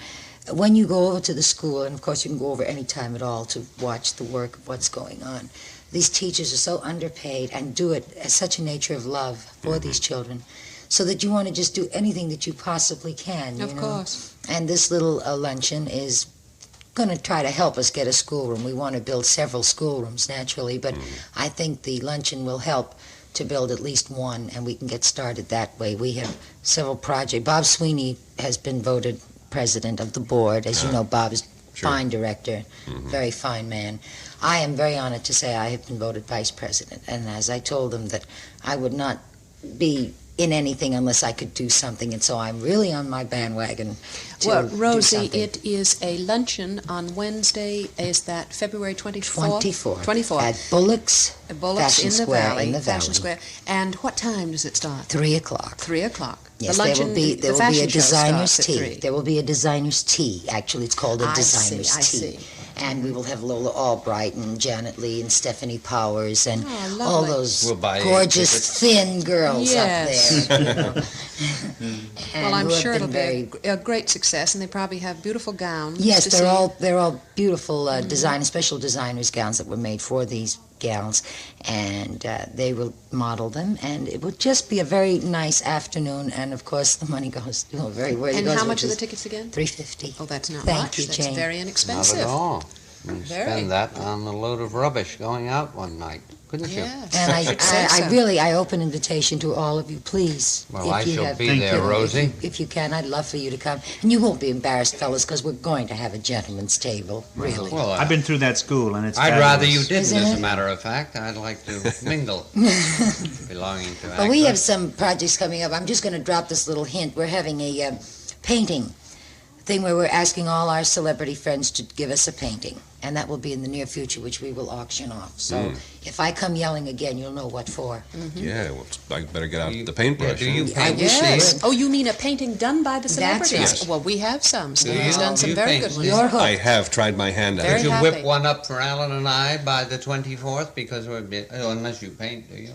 when you go over to the school, and of course you can go over any time at all to watch the work of what's going on, these teachers are so underpaid and do it as such a nature of love for these children, so that you want to just do anything that you possibly can. Of course. And this little luncheon is going to try to help us get a schoolroom. We want to build several schoolrooms, naturally, but I think the luncheon will help to build at least one, and we can get started that way. We have several projects. Bob Sweeney has been voted president of the board. As you know, Bob is fine director, very fine man. I am very honored to say I have been voted vice president, and as I told them that I would not be in anything unless I could do something, and so I'm really on my bandwagon to Well, do Rosie, something. it is a luncheon on Wednesday. Is that February 24th? 24th. At Bullock's, Bullock's Fashion in the Square, Valley. in the Fashion Valley. Square. And what time does it start? 3 o'clock. 3 o'clock. Yes, the luncheon, there will be the a fashion show designer's starts at tea. 3. There will be a designer's tea. Actually, it's called a I designer's see, tea. I see. And we will have Lola Albright and Janet Lee and Stephanie Powers and Oh, all lovely. those We'll buy gorgeous, tickets. thin girls Yes. up there. You know. Well, I'm who have sure been it'll very be a great success, and they probably have beautiful gowns. Yes, to they're see. all beautiful special designers gowns that were made for these gals, and they will model them, and it will just be a very nice afternoon. And of course, the money goes very where it And goes. how much are which the is tickets again? $3.50. Oh, that's not Thank much. you, That's Jane. very inexpensive. Not at all. You can Very. spend that on a load of rubbish going out one night, couldn't you? Yes. And should say I so. open invitation to all of you, please. Well, if I you shall have, be Thank there, you. Rosie. If you can, I'd love for you to come. And you won't be embarrassed, fellas, because we're going to have a gentleman's table, really. Well, I've been through that school, and it's I'd rather you fabulous. didn't, Isn't as a it? matter of fact. I'd like to mingle, belonging to Well, we have actors. some projects coming up. I'm just going to drop this little hint. We're having a painting thing where we're asking all our celebrity friends to give us a painting. And that will be in the near future, which we will auction off. So if I come yelling again, you'll know what for. Yeah, well, I better get out the paintbrush. Do you huh? paint? Yes. Oh, you mean a painting done by the That's celebrities? right. Well, we have some. Do Steve's you? done some You very paint. good ones. You're hooked. I have tried my hand at Very it. Could you happy. whip one up for Alan and I by the 24th? Because we're unless you paint, do you,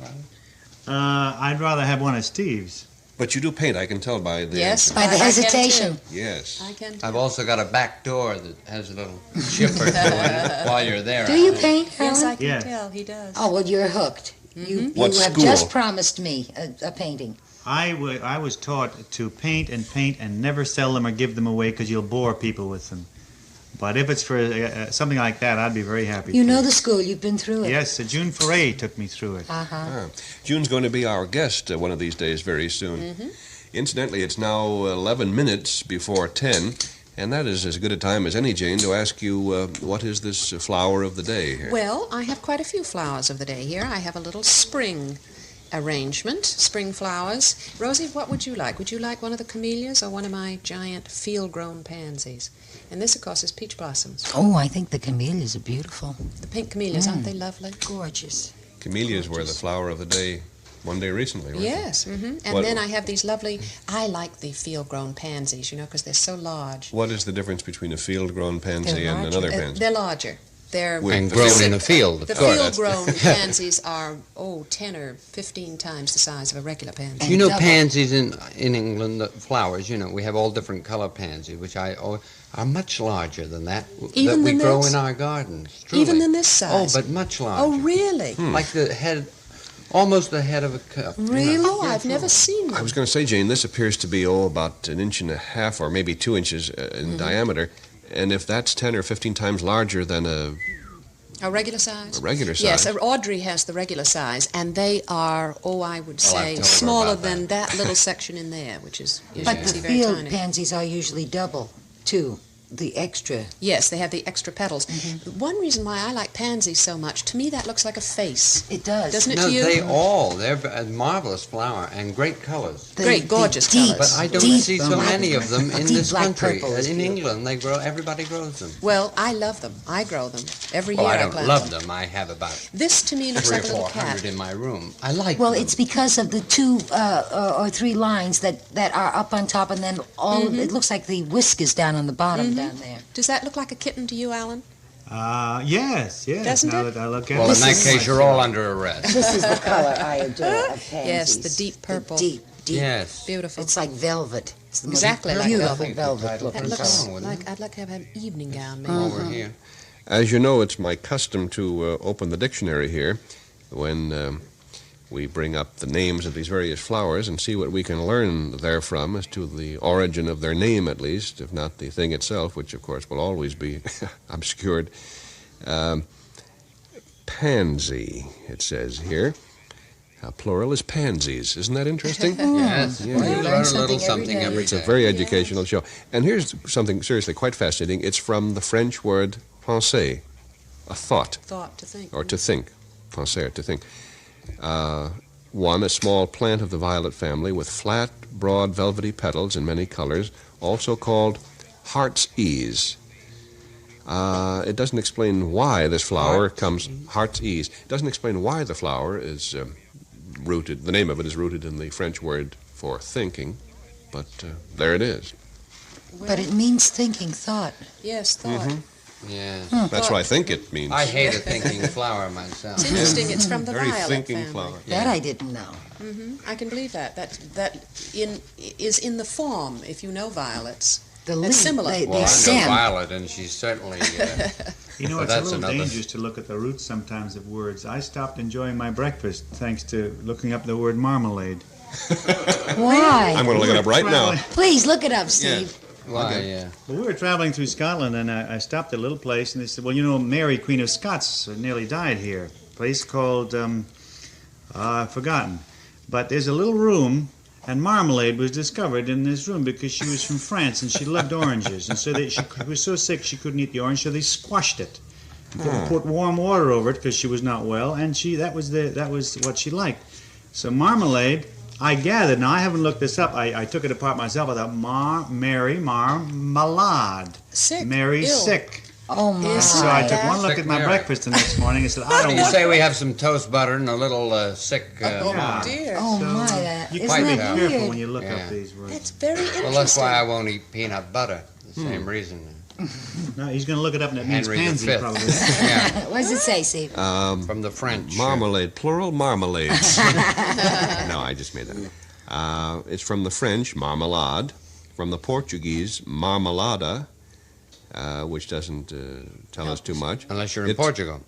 Alan? I'd rather have one of Steve's. But you do paint, I can tell by the... Yes, By the I can hesitation. too. Yes. I can. I've also got a back door that has a little chipper to it while you're there. Do you Alan. paint, Yes, I Alan? can Yes. tell. He does. Oh, well, you're hooked. You What have school? just promised me a painting. I was taught to paint and never sell them or give them away because you'll bore people with them. But if it's for something like that, I'd be very happy. You to. know the school. You've been through it. Yes, June Foray took me through it. Uh-huh. Ah. June's going to be our guest one of these days very soon. Incidentally, it's now 11 minutes before 10, And that is as good a time as any, Jane, to ask you what is this flower of the day here? Well, I have quite a few flowers of the day here. I have a little spring arrangement, spring flowers. Rosie, what would you like? Would you like one of the camellias or one of my giant field-grown pansies? And this, of course, is peach blossoms. Oh, I think the camellias are beautiful. The pink camellias, aren't they lovely? Gorgeous. Camellias were the flower of the day one day recently, weren't Yes, and then I have these lovely, I like the field-grown pansies, you know, because they're so large. What is the difference between a field-grown pansy and larger. another pansy? They're larger. They're and grown in a field. The field-grown pansies are 10 or 15 times the size of a regular pansy. You know, pansies in England, the flowers. You know, we have all different color pansies, which are much larger than that. Even that we than grow this? in our gardens. Truly. Even than this size. Oh, but much larger. Oh, really? Like the head, almost the head of a cup. Really? You know? Oh, I've never seen one. I was going to say, Jane, this appears to be about 1.5 inches or maybe 2 inches in diameter. And if that's 10 or 15 times larger than a regular size? A regular size. Yes, Audrey has the regular size, and they are, I would say, smaller than that little section in there, which is, as you But can the see, very field tiny. pansies are usually double, too. The extra. Yes, they have the extra petals. One reason why I like pansies so much, to me that looks like a face. It does. Doesn't it No, to you? they're a marvelous flower and great colors. Great, gorgeous colors. But I don't see so many of them in this country. In England, everybody grows them. Well, I love them. I grow them. Every year I I don't plant love them. them. I have about This to me looks 300 like a or little 400 cat. in my room. I like Well, them. it's because of the 2 or 3 lines that are up on top, and then it looks like the whiskers down on the bottom down there. Does that look like a kitten to you, Alan? Yes. Doesn't now it? that I look at Well, it. in that case, you're all under arrest. This is the color I adore of pansies. Yes, the deep purple. The deep. Yes. Beautiful. It's like velvet. It's the most Exactly like beautiful velvet. velvet looking That looks color. like, I'd like to have an evening gown made. Over here. As you know, it's my custom to open the dictionary here when we bring up the names of these various flowers and see what we can learn therefrom as to the origin of their name, at least, if not the thing itself, which, of course, will always be obscured. Pansy, it says here. Plural is pansies. Isn't that interesting? Yes. Yeah. Well, you learn a little something every day. It's a very educational show. And here's something seriously quite fascinating. It's from the French word penser, a thought. Thought, to think. Or to think. Penser, to think. One, a small plant of the violet family with flat, broad, velvety petals in many colors, also called heart's ease. It doesn't explain why this flower comes, heart's ease. It doesn't explain why the flower is rooted, the name of it is rooted in the French word for thinking, but there it is. But it means thinking, thought. Yes, thought. Yes. That's what I think it means. I hate a thinking flower myself. It's interesting. It's from the Very violet thinking family. flower. That I didn't know. I can believe that. That is in the form. If you know violets, The that's leaf, similar. Well, I know stem. Violet, and she's certainly... You know, but it's a that's little another- dangerous to look at the roots sometimes of words. I stopped enjoying my breakfast thanks to looking up the word marmalade. Why? I'm going to look it up right now. Please look it up, Steve. Why, yeah. Well, we were traveling through Scotland, and I stopped at a little place, and they said, well, you know, Mary, Queen of Scots, nearly died here. A place called, I've forgotten. But there's a little room, and marmalade was discovered in this room because she was from France, and she loved oranges. And so she was so sick she couldn't eat the orange, so they squashed it. Put warm water over it because she was not well, and that was what she liked. So marmalade, I gathered, now I haven't looked this up, I took it apart myself, I thought Mary Marmalade. Sick. Mary's Ill. sick. Oh, my. So I took one look Sick at my Mary. breakfast the next morning and said, I don't You want say we have some toast butter and a little sick... Yeah. Dear. Oh, So, my. You Isn't quite be that careful weird? when you look Yeah. up these words. That's very interesting. Well, that's why I won't eat peanut butter. The same reason. No, he's going to look it up and it means Henry pansy V. probably. Yeah, What does it say, Steve? from the French. Marmalade, plural marmalades. No, I just made that up. It's from the French, marmalade, from the Portuguese, marmalada, which doesn't tell us too much. Unless you're in It's- Portugal.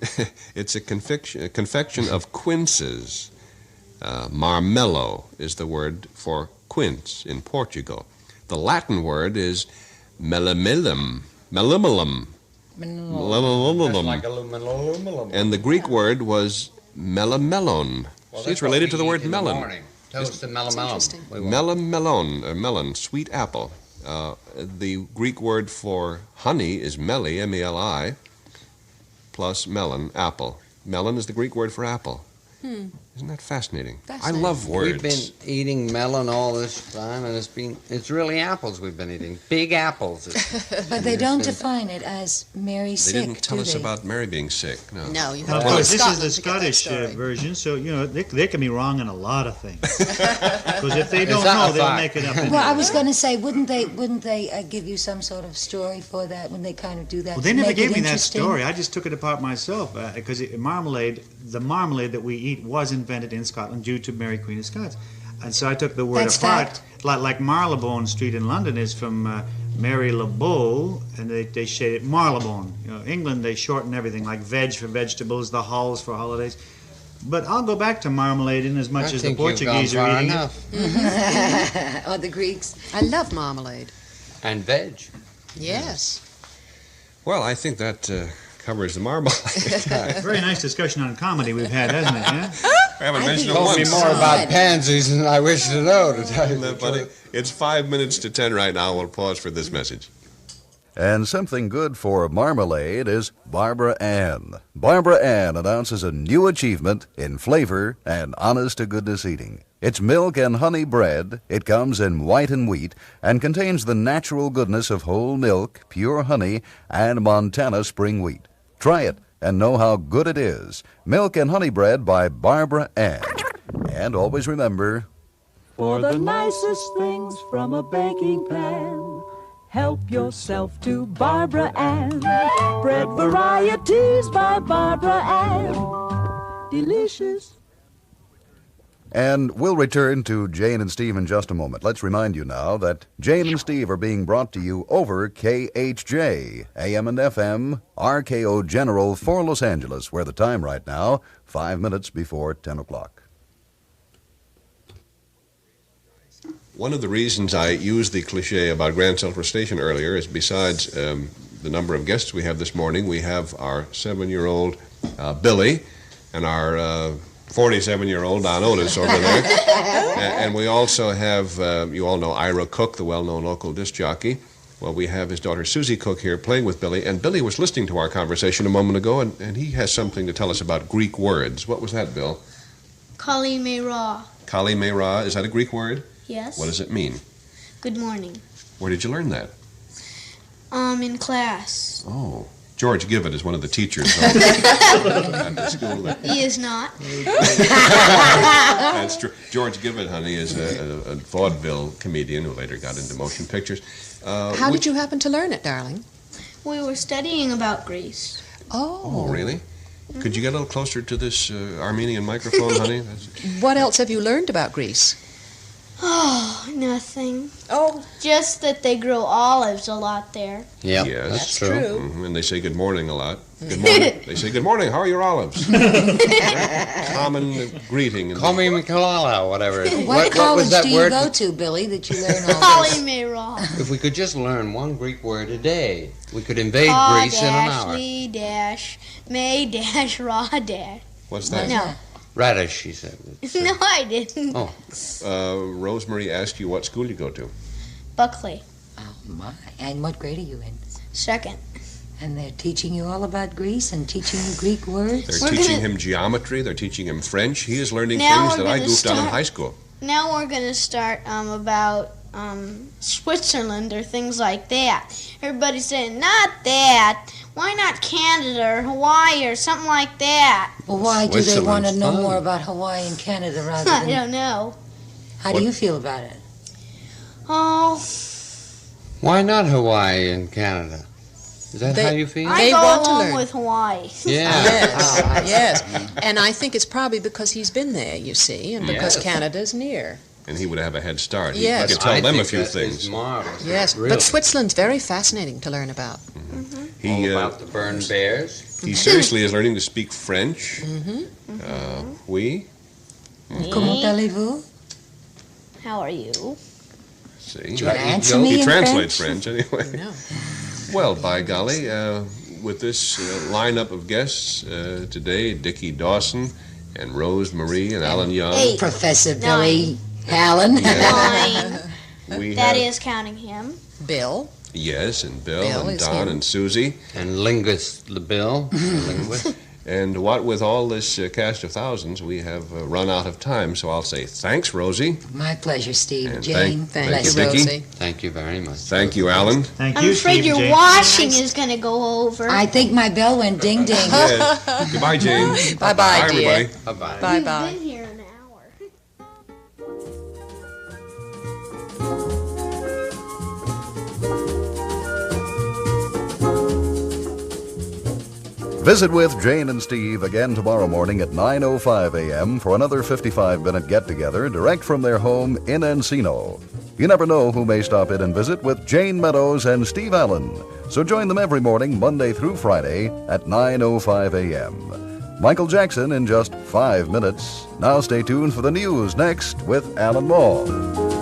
It's a confection of quinces. Marmelo is the word for quince in Portugal. The Latin word is melamellum. Melamellum. That's like aluminum. And the Greek word was melamelon. See, it's related to the word melon. Toast and melamelon. interesting. Melamelon, or melon, sweet apple. The Greek word for honey is meli, M-E-L-I, plus melon, apple. Melon is the Greek word for apple. Isn't that fascinating? I love words. We've been eating melon all this time, and it's really apples we've been eating. Big apples. But they don't define it as Mary sick, They didn't tell us about Mary being sick, no. No, you Of course, this is the Scottish version, so, they can be wrong on a lot of things. Because if they don't know, they'll make it up anyway. Well, I was going to say, wouldn't they give you some sort of story for that when they kind of do that? Well, they never gave me that story. I just took it apart myself, because the marmalade that we eat was invented in Scotland due to Mary Queen of Scots. And so I took the word apart. Like Marylebone Street in London is from Mary Le Beau, and they shade it Marylebone. England, they shorten everything, like veg for vegetables, the halls for holidays. But I'll go back to marmalade in as much as the Portuguese are eating it. Or the Greeks. I love marmalade. And veg. Yes. Well, I think that covers the marmalade. Very nice discussion on comedy we've had, hasn't it? Yeah? I haven't mentioned it Told once. me more about pansies than I wish to know, to tell you Isn't that funny? It's 5 minutes to 10 right now. We'll pause for this message. And something good for marmalade is Barbara Ann. Barbara Ann announces a new achievement in flavor and honest-to-goodness eating. It's milk and honey bread. It comes in white and wheat and contains the natural goodness of whole milk, pure honey, and Montana spring wheat. Try it and know how good it is. Milk and Honey Bread by Barbara Ann. And always remember, for the nicest things from a baking pan, help yourself to Barbara Ann. Bread varieties by Barbara Ann. Delicious. and we'll return to Jayne and Steve in just a moment. Let's remind you now that Jayne and Steve are being brought to you over KHJ, AM and FM, RKO General for Los Angeles, where the time right now, 5 minutes before 10 o'clock. One of the reasons I used the cliche about Grand Central Station earlier is besides the number of guests we have this morning, we have our 7-year-old Billy and our 47-year-old Don Otis over there. And we also have, you all know Ira Cook, the well-known local disc jockey. Well, we have his daughter Susie Cook here playing with Billy, and Billy was listening to our conversation a moment ago, and he has something to tell us about Greek words. What was that, Bill? Kali Meira. Kali Meira, is that a Greek word? Yes. What does it mean? Good morning. Where did you learn that? In class. Oh, George Gibbett is one of the teachers at the school there. He is not. That's true. George Gibbett, honey, is a vaudeville comedian who later got into motion pictures. How did you happen to learn it, darling? We were studying about Greece. Oh, really? Could you get a little closer to this Armenian microphone, honey? What else have you learned about Greece? Oh, nothing. Oh. Just that they grow olives a lot there. Yeah, yes, that's true. Mm-hmm. And they say good morning a lot. Good morning. They say good morning. How are your olives? Common greeting. Kali Meira, whatever. What college do you go to, Billy, that you learn all this? Kali Meira. If we could just learn one Greek word a day, we could invade Greece in an hour. Lee dash May dash Ra dash. What's that? No. Radish, she said. No, I didn't. Oh. Rosemary asked you what school you go to. Buckley. Oh, my. And what grade are you in? Second. And they're teaching you all about Greece and teaching you Greek words? They're teaching him geometry. They're teaching him French. He is learning things that I goofed on in high school. Now we're going to start about Switzerland or things like that. Everybody's saying, not that. Why not Canada or Hawaii or something like that? Well, why do they want to know more about Hawaii and Canada rather than... I don't know. How do you feel about it? Oh. Why not Hawaii and Canada? Is that how you feel? I go along with Hawaii. Yeah. Yes, yes. And I think it's probably because he's been there, you see, and because Canada's near. And he would have a head start. Yes. He could tell them a few things. Yes, but Switzerland's very fascinating to learn about. All about the burned bears. He seriously is learning to speak French. Oui. Comment allez-vous? How are you? See, Do you answer me he in translates French? French anyway. No. Well, by golly, with this lineup of guests today, Dickie Dawson and Rose Marie and Alan Young. 8. Professor Billy Allen. Nine. We That have, is counting him. Bill. Yes, and Bill Bill and is Don him. and Susie. And Lingus the Bill. Linguist. And what with all this cast of thousands, we have run out of time, so I'll say thanks, Rosie. My pleasure, Steve. And Jane, thank bless you, you. Vicki. Thank you very much. Thank you, Alan. Thank I'm you, afraid Steve your and Jane. washing is going to go over. I think my bell went ding ding. Yes. Goodbye, Jane. Bye-bye, Bye, dear. everybody. Bye-bye. Bye-bye. You've been here an hour. Visit with Jane and Steve again tomorrow morning at 9:05 a.m. for another 55-minute get-together direct from their home in Encino. You never know who may stop in and visit with Jane Meadows and Steve Allen. So join them every morning, Monday through Friday at 9:05 a.m. Michael Jackson in just 5 minutes. Now stay tuned for the news next with Alan Moore.